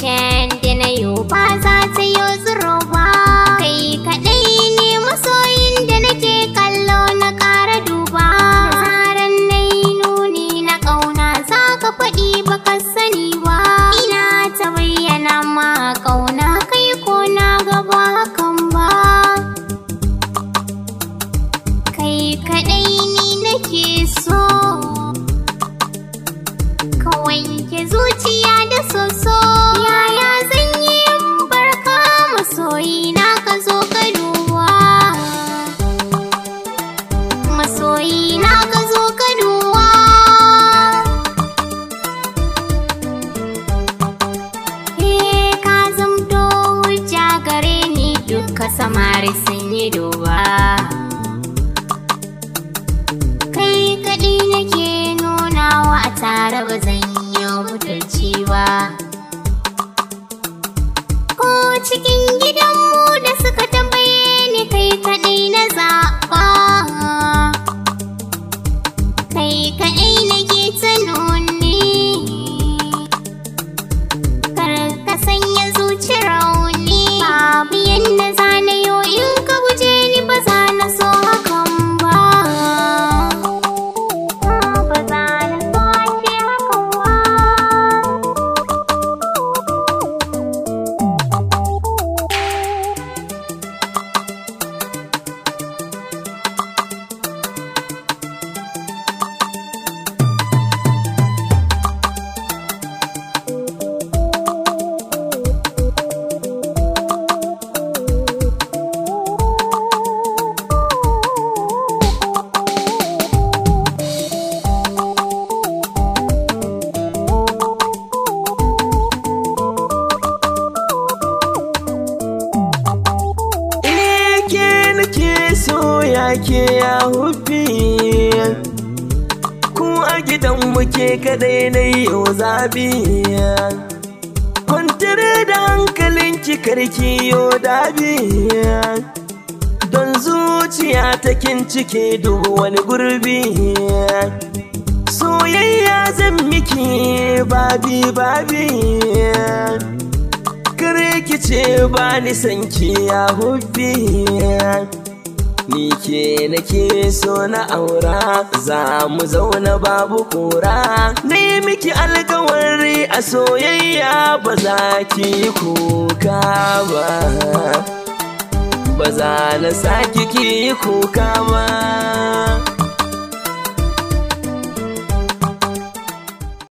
shuken da na yi ba za ta yi tsiro ba. Kai kaɗai ne masoyin da nake kallo na ƙara duba. Da zaran na yi nuni na ƙauna za ka faɗi baka sani ba. Ina ta bayyana ma ƙauna kai ko na gaba hakan ba. Kai kaɗai ni nake so, ka wanke zuciya da soso. Yaya zan yi in barka masoyi na ka zo ka duba. Masoyi na ka zo ka duba. Ka zamto hujja gare ni duka samari sun yi duba. Kai kaɗai nake nunawa a tare ba zan yi mutunci ba. Ko cikin gidanmu da suka tambaye ni kai kaɗai na zaɓa. Kai kaɗai nake ta nuni, kar ka sanya zuci rauni. Babu yadda za na yo in ka guje ni ba za na so hakan ba. Ba za na so ake hakan ba. Ke ya hufi ku a gidan muke kadai na yau zabi. Kwantar da hankalin ki karki yo dabi, don zuciya ta kin cike duk wani gurbi. Soyayya zan miki babi babi, kare ki ce ba ni san ki ya hufi. Ni ke nake so na aura, za mu zauna babu kura. Na yi miki alkawari a soyayya ba za ki kuka ba. Ba za na saki ki kuka ba.